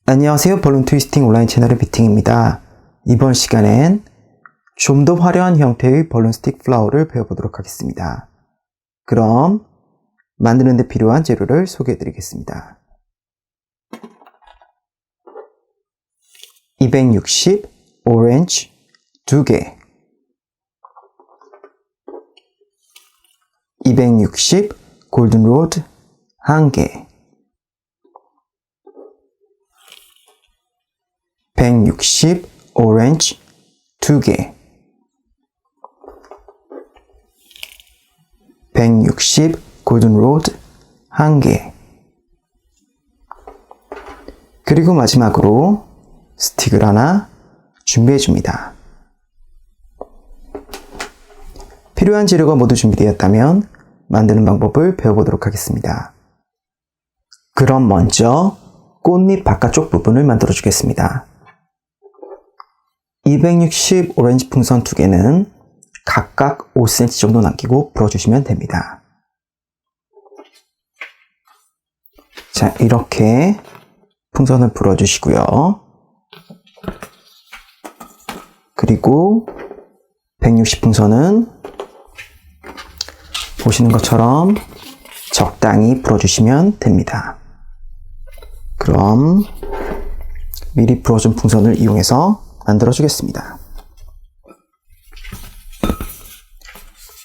안녕하세요. 벌룬 트위스팅 온라인 채널의 비팅입니다. 이번 시간엔 좀 더 화려한 형태의 벌룬 스틱 플라워를 배워보도록 하겠습니다. 그럼 만드는 데 필요한 재료를 소개해 드리겠습니다. 260 오렌지 2개, 260 골든로드 1개, 160 오렌지 2개, 160 골든로드 1개, 그리고 마지막으로 스틱을 하나 준비해 줍니다. 필요한 재료가 모두 준비되었다면 만드는 방법을 배워보도록 하겠습니다. 그럼 먼저 꽃잎 바깥쪽 부분을 만들어 주겠습니다. 260 오렌지 풍선 2개는 각각 5cm 정도 남기고 불어주시면 됩니다. 자, 이렇게 풍선을 불어주시고요. 그리고 160 풍선은 보시는 것처럼 적당히 불어주시면 됩니다. 그럼 미리 불어준 풍선을 이용해서 만들어 주겠습니다.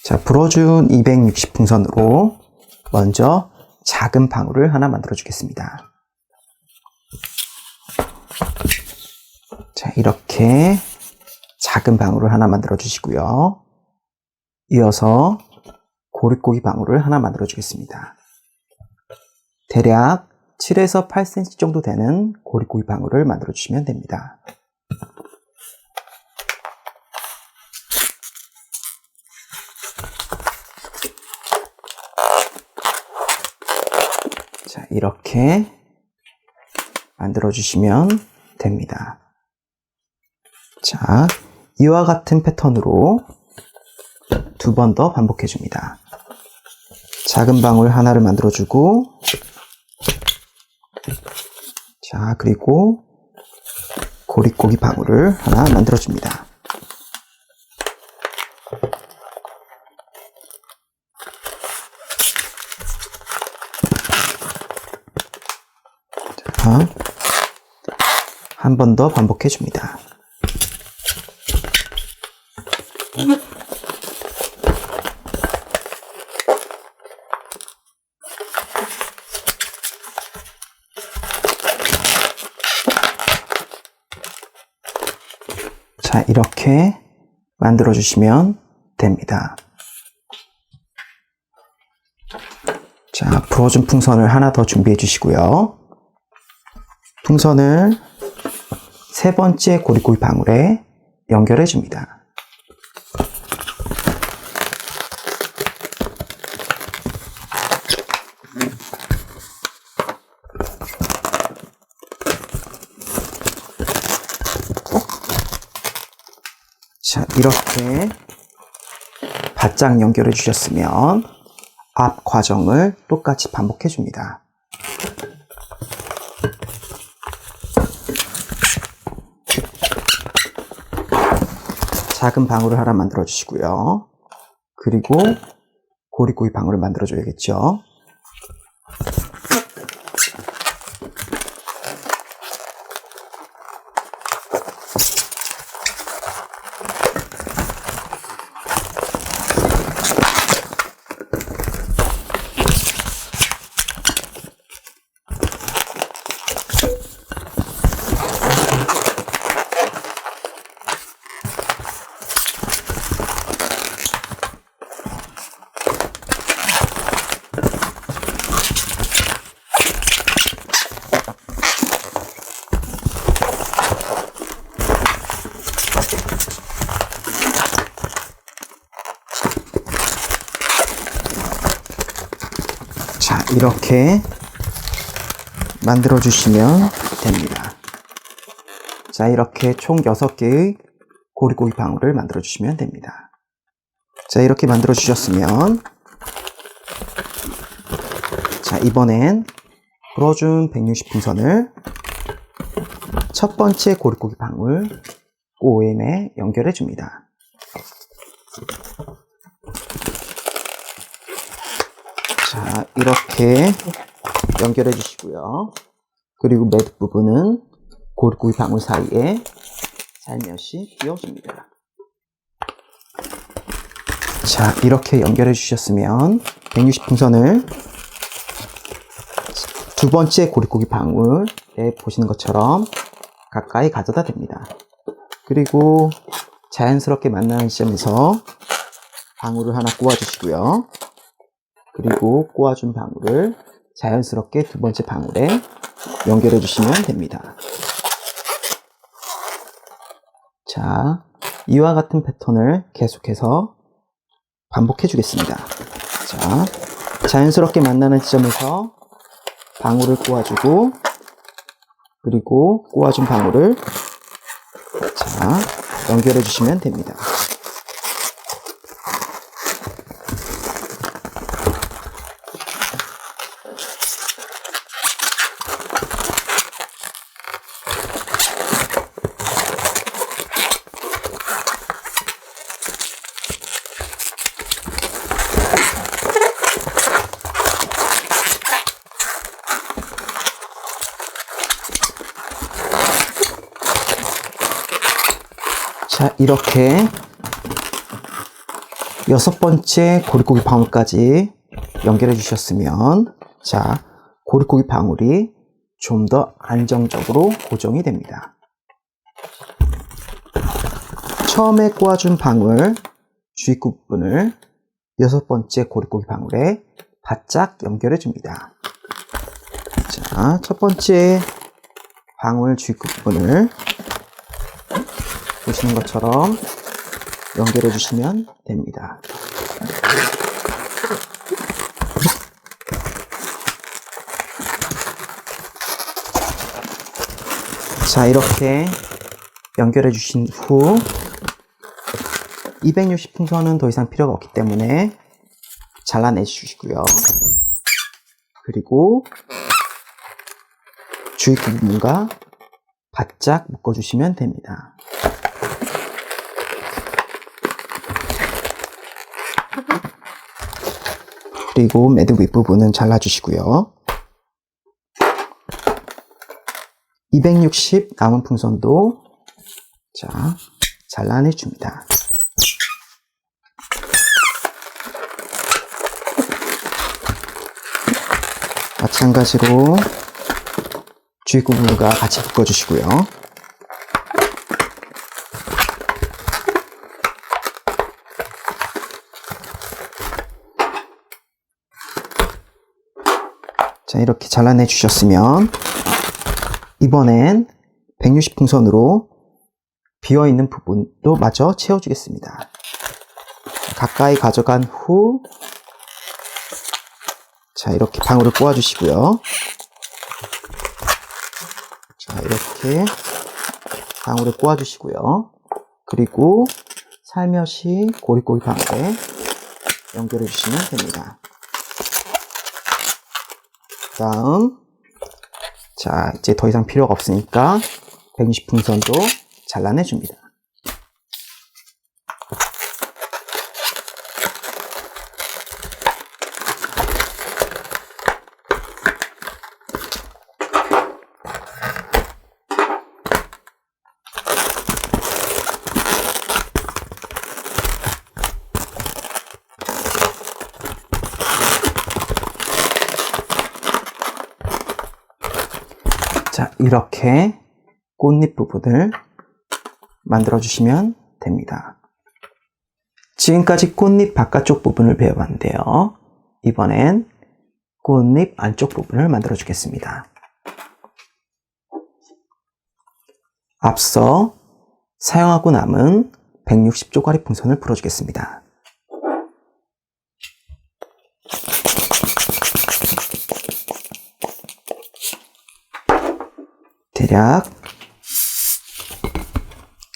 자, 불어준 260 풍선으로 먼저 작은 방울을 하나 만들어 주겠습니다. 자, 이렇게 작은 방울을 하나 만들어 주시고요. 이어서 고릿고기 방울을 하나 만들어 주겠습니다. 대략 7에서 8cm 정도 되는 고릿고기 방울을 만들어 주시면 됩니다. 자, 이렇게 만들어 주시면 됩니다. 자, 이와 같은 패턴으로 2번 더 반복해 줍니다. 작은 방울 하나를 만들어 주고, 자, 그리고 고릿고기 방울을 하나 만들어 줍니다. 자, 한 번 더 반복해 줍니다. 자, 이렇게 만들어 주시면 됩니다. 자, 부어준 풍선을 하나 더 준비해 주시고요. 풍선을 세 번째 고릿고기 방울에 연결해 줍니다. 자, 이렇게 바짝 연결해 주셨으면 앞 과정을 똑같이 반복해 줍니다. 작은 방울을 하나 만들어 주시고요. 그리고 고릿고기 방울을 만들어 줘야겠죠. 자, 이렇게 만들어 주시면 됩니다. 자, 이렇게 총 6개의 고릿고기 방울을 만들어 주시면 됩니다. 자, 이렇게 만들어 주셨으면, 자, 이번엔 불어준 160 풍선을 첫 번째 고릿고기 방울 OM에 연결해 줍니다. 자, 이렇게 연결해 주시고요. 그리고 매듭 부분은 고릿고기 방울 사이에 살며시 끼워줍니다. 자, 이렇게 연결해 주셨으면 160 풍선을 두 번째 고릿고기 방울에 보시는 것처럼 가까이 가져다 댑니다. 그리고 자연스럽게 만나는 지점에서 방울을 하나 꼬아주시고요. 그리고 꼬아준 방울을 자연스럽게 두 번째 방울에 연결해 주시면 됩니다. 자, 이와 같은 패턴을 계속해서 반복해 주겠습니다. 자, 자연스럽게 만나는 지점에서 방울을 꼬아주고, 그리고 꼬아준 방울을 자, 연결해 주시면 됩니다. 자, 이렇게 여섯 번째 고릿고기 방울까지 연결해 주셨으면, 자, 고릿고기 방울이 좀 더 안정적으로 고정이 됩니다. 처음에 꼬아준 방울 주입구 부분을 여섯 번째 고릿고기 방울에 바짝 연결해 줍니다. 자, 첫 번째 방울 주입구 부분을 보시는 것처럼 연결해 주시면 됩니다. 자, 이렇게 연결해 주신 후 260 풍선은 더 이상 필요가 없기 때문에 잘라내 주시고요. 그리고 주입구 부분과 바짝 묶어 주시면 됩니다. 그리고 매듭 윗부분은 잘라주시고요. 260 남은 풍선도 자, 잘라내줍니다. 마찬가지로 주입구 부분과 같이 묶어주시고요. 자, 이렇게 잘라내 주셨으면 이번엔 160 풍선으로 비어있는 부분도 마저 채워주겠습니다. 가까이 가져간 후 자, 이렇게 방울을 꼬아주시고요. 자, 이렇게 방울을 꼬아주시고요. 그리고 살며시 고릿고기 방울에 연결해 주시면 됩니다. 다음, 자, 이제 더 이상 필요가 없으니까 160 풍선도 잘라내 줍니다. 자, 이렇게 꽃잎 부분을 만들어 주시면 됩니다. 지금까지 꽃잎 바깥쪽 부분을 배워봤는데요. 이번엔 꽃잎 안쪽 부분을 만들어 주겠습니다. 앞서 사용하고 남은 160 쪼가리 풍선을 풀어주겠습니다. 대략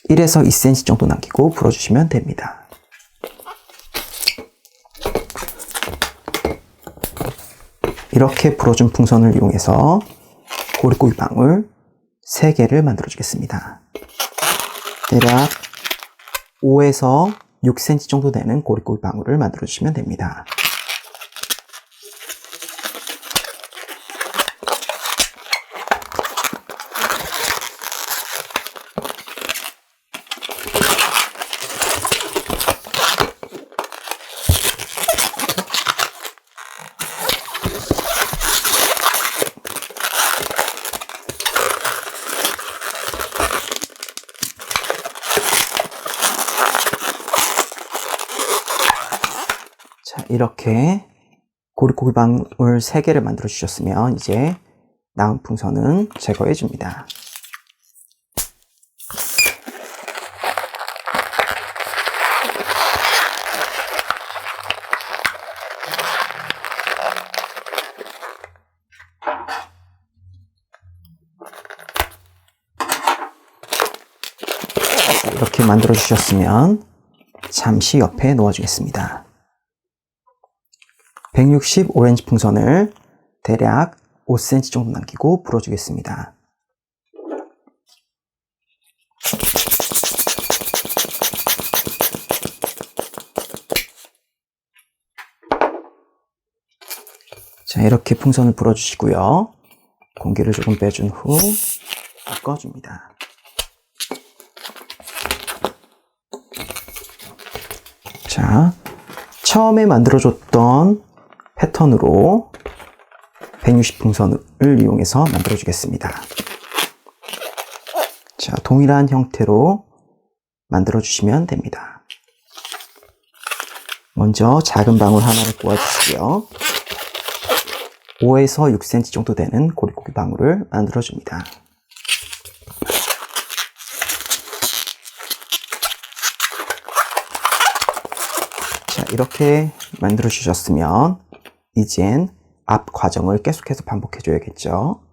1에서 2cm 정도 남기고 풀어주시면 됩니다. 이렇게 풀어준 풍선을 이용해서 고릿고기 방울 3개를 만들어 주겠습니다. 대략 5에서 6cm 정도 되는 고리고리 방울을 만들어 주시면 됩니다. 자, 이렇게 고리고리 방울 3개를 만들어 주셨으면 이제 남은 풍선은 제거해 줍니다. 이렇게 만들어 주셨으면 잠시 옆에 놓아 주겠습니다. 160 오렌지 풍선을 대략 5cm 정도 남기고 불어 주겠습니다. 자, 이렇게 풍선을 불어 주시고요. 공기를 조금 빼준 후 꺼줍니다. 자, 처음에 만들어줬던 패턴으로 160 풍선을 이용해서 만들어 주겠습니다. 자, 동일한 형태로 만들어 주시면 됩니다. 먼저 작은 방울 하나를 꼬아 주시고요. 5에서 6cm 정도 되는 고리고리 방울을 만들어 줍니다. 자, 이렇게 만들어 주셨으면 이젠 앞 과정을 계속해서 반복해 줘야겠죠.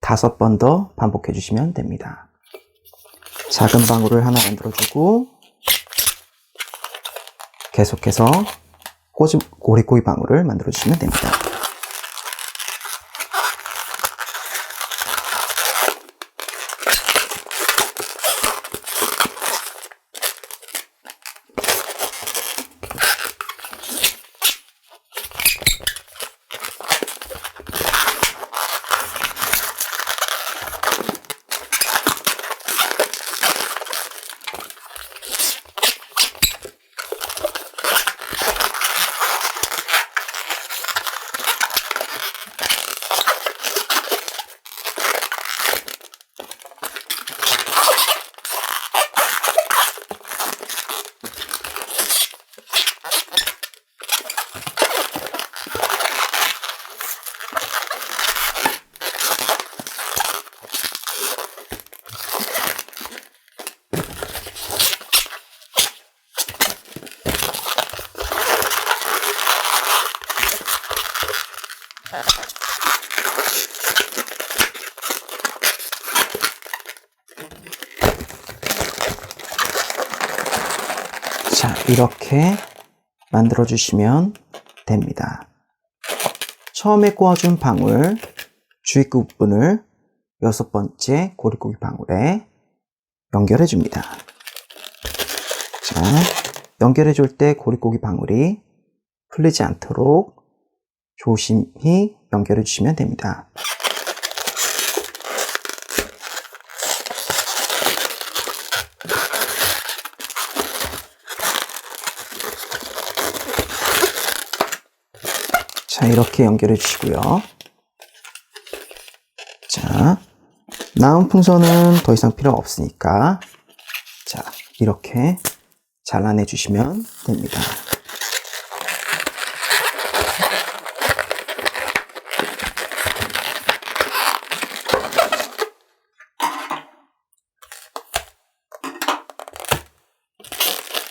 5번 더 반복해 주시면 됩니다. 작은 방울을 하나 만들어 주고 계속해서 고리고리 방울을 만들어 주시면 됩니다. 자, 이렇게 만들어 주시면 됩니다. 처음에 꼬아준 방울 주입구 부분을 6번째 고리고리 방울에 연결해 줍니다. 자, 연결해 줄 때 고리고리 방울이 풀리지 않도록 조심히 연결해 주시면 됩니다. 자, 이렇게 연결해 주시고요. 자, 남은 풍선은 더 이상 필요 없으니까 자, 이렇게 잘라내 주시면 됩니다.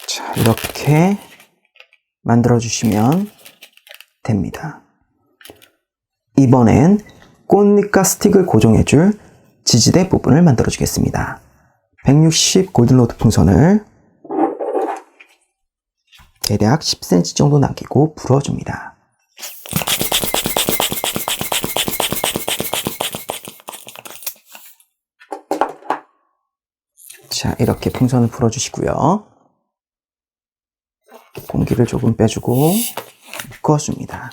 자, 이렇게 만들어 주시면 됩니다. 이번엔 꽃잎과 스틱을 고정해줄 지지대 부분을 만들어 주겠습니다. 160 골든로드 풍선을 대략 10cm 정도 남기고 불어줍니다. 자, 이렇게 풍선을 풀어주시고요. 공기를 조금 빼주고 묶어줍니다.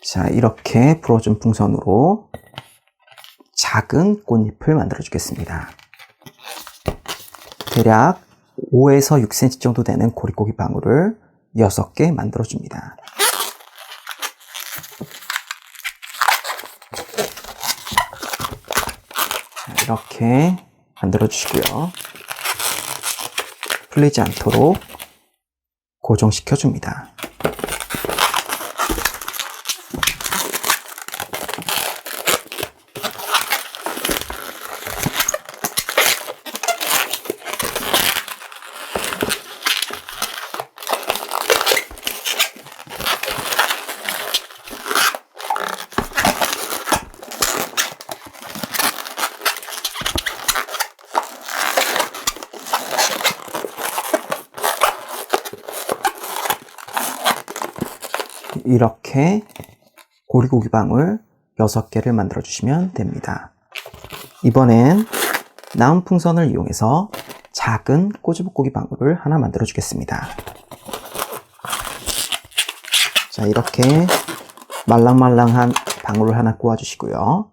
자, 이렇게 풀어준 풍선으로 작은 꽃잎을 만들어 주겠습니다. 대략 5에서 6cm 정도 되는 고리고기 방울을 6개 만들어 줍니다. 자, 이렇게 만들어 주시고요. 풀리지 않도록 고정시켜 줍니다. 이렇게 고리고기 방울 6개를 만들어 주시면 됩니다. 이번엔 남은 풍선을 이용해서 작은 꼬집고기 방울을 하나 만들어 주겠습니다. 자, 이렇게 말랑말랑한 방울을 하나 꼬아 주시고요.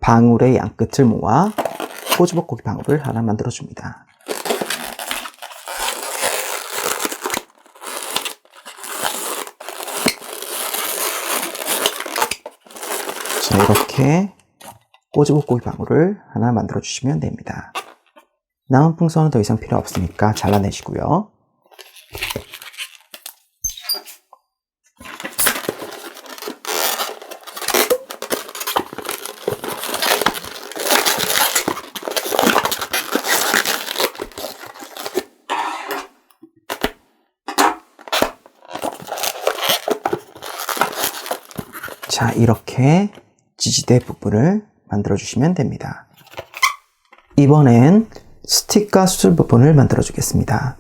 방울의 양끝을 모아 꼬집고기 방울을 하나 만들어 줍니다. 자, 이렇게 꼬집고기 방울을 하나 만들어 주시면 됩니다. 남은 풍선은 더 이상 필요 없으니까 잘라내시고요. 자, 이렇게 지지대 부분을 만들어 주시면 됩니다. 이번엔 스틱과 수술 부분을 만들어 주겠습니다.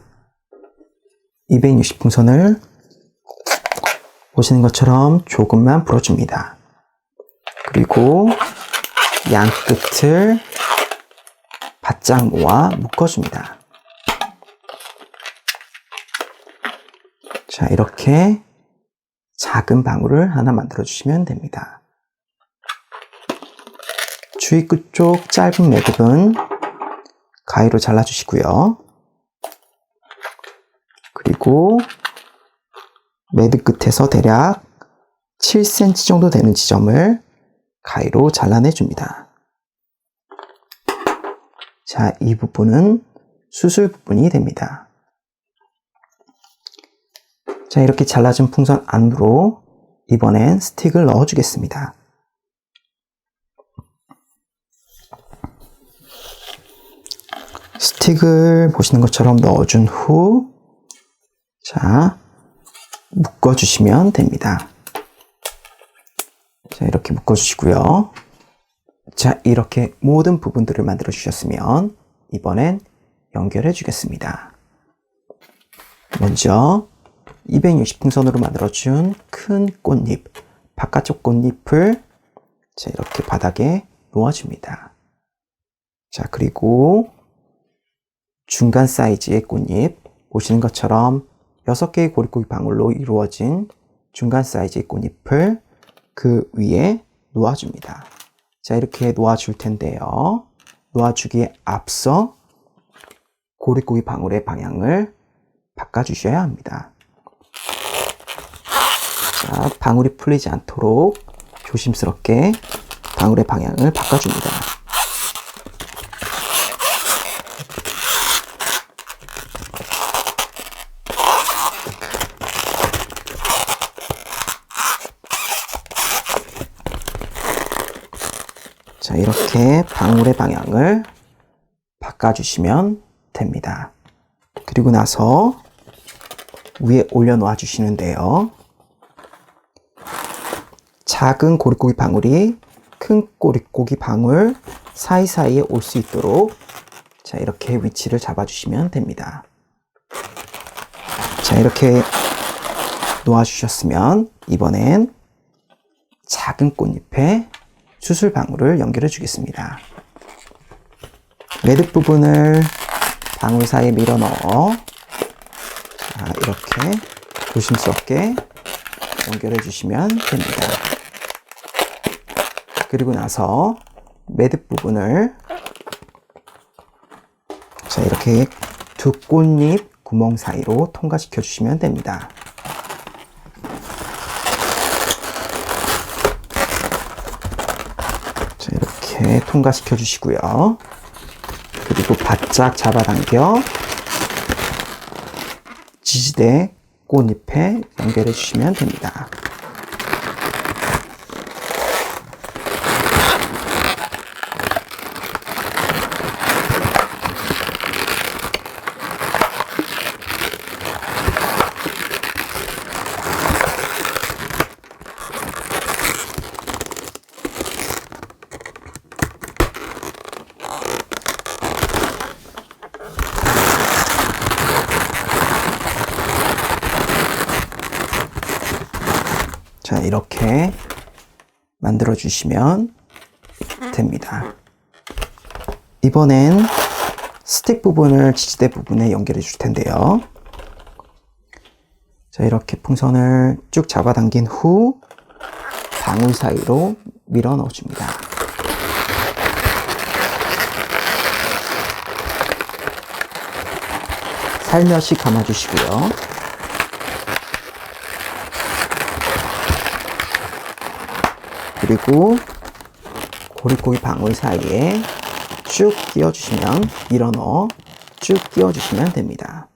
260 풍선을 보시는 것처럼 조금만 풀어줍니다. 그리고 양 끝을 바짝 모아 묶어줍니다. 자, 이렇게 작은 방울을 하나 만들어 주시면 됩니다. 주위 끝 쪽 짧은 매듭은 가위로 잘라 주시고요. 그리고 매듭 끝에서 대략 7cm 정도 되는 지점을 가위로 잘라내 줍니다. 자, 이 부분은 수술 부분이 됩니다. 자, 이렇게 잘라준 풍선 안으로 이번엔 스틱을 넣어 주겠습니다. 스틱을 보시는 것처럼 넣어준 후, 자, 묶어주시면 됩니다. 자, 이렇게 묶어주시고요. 자, 이렇게 모든 부분들을 만들어 주셨으면 이번엔 연결해 주겠습니다. 먼저 260 풍선으로 만들어준 큰 꽃잎, 바깥쪽 꽃잎을 자, 이렇게 바닥에 놓아줍니다. 자, 그리고 중간 사이즈의 꽃잎, 보시는 것처럼 6개의 고리고기 방울로 이루어진 중간 사이즈의 꽃잎을 그 위에 놓아줍니다. 자, 이렇게 놓아줄 텐데요. 놓아주기에 앞서 고리고기 방울의 방향을 바꿔주셔야 합니다. 자, 방울이 풀리지 않도록 조심스럽게 방울의 방향을 바꿔줍니다. 자, 이렇게 방울의 방향을 바꿔주시면 됩니다. 그리고 나서 위에 올려놓아 주시는데요. 작은 고리고기 방울이 큰 고리고기 방울 사이사이에 올 수 있도록 자, 이렇게 위치를 잡아주시면 됩니다. 자, 이렇게 놓아주셨으면 이번엔 작은 꽃잎에 수술 방울을 연결해 주겠습니다. 매듭 부분을 방울 사이에 밀어 넣어 자, 이렇게 조심스럽게 연결해 주시면 됩니다. 그리고 나서 매듭 부분을 자, 이렇게 두 꽃잎 구멍 사이로 통과시켜 주시면 됩니다. 자, 이렇게 통과시켜 주시고요. 그리고 바짝 잡아당겨 지지대 꽃잎에 연결해 주시면 됩니다. 자, 이렇게 만들어 주시면 됩니다. 이번엔 스틱 부분을 지지대 부분에 연결해 줄 텐데요. 자, 이렇게 풍선을 쭉 잡아당긴 후 방울 사이로 밀어 넣어 줍니다. 살며시 감아 주시고요. 그리고 고리고기 방울 사이에 쭉 끼워주시면 밀어 넣어 쭉 끼워주시면 됩니다.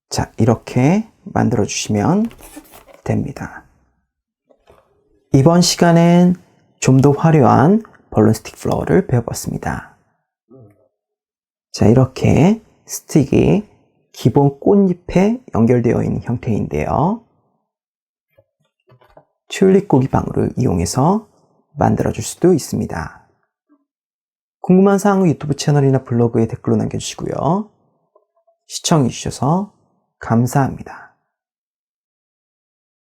자, 이렇게 만들어 주시면 됩니다. 이번 시간엔 좀 더 화려한 벌룬 스틱 플라워를 배워봤습니다. 자, 이렇게 스틱이 기본 꽃잎에 연결되어 있는 형태인데요. 튤립 고기 방울을 이용해서 만들어줄 수도 있습니다. 궁금한 사항은 유튜브 채널이나 블로그에 댓글로 남겨주시고요. 시청해주셔서 감사합니다.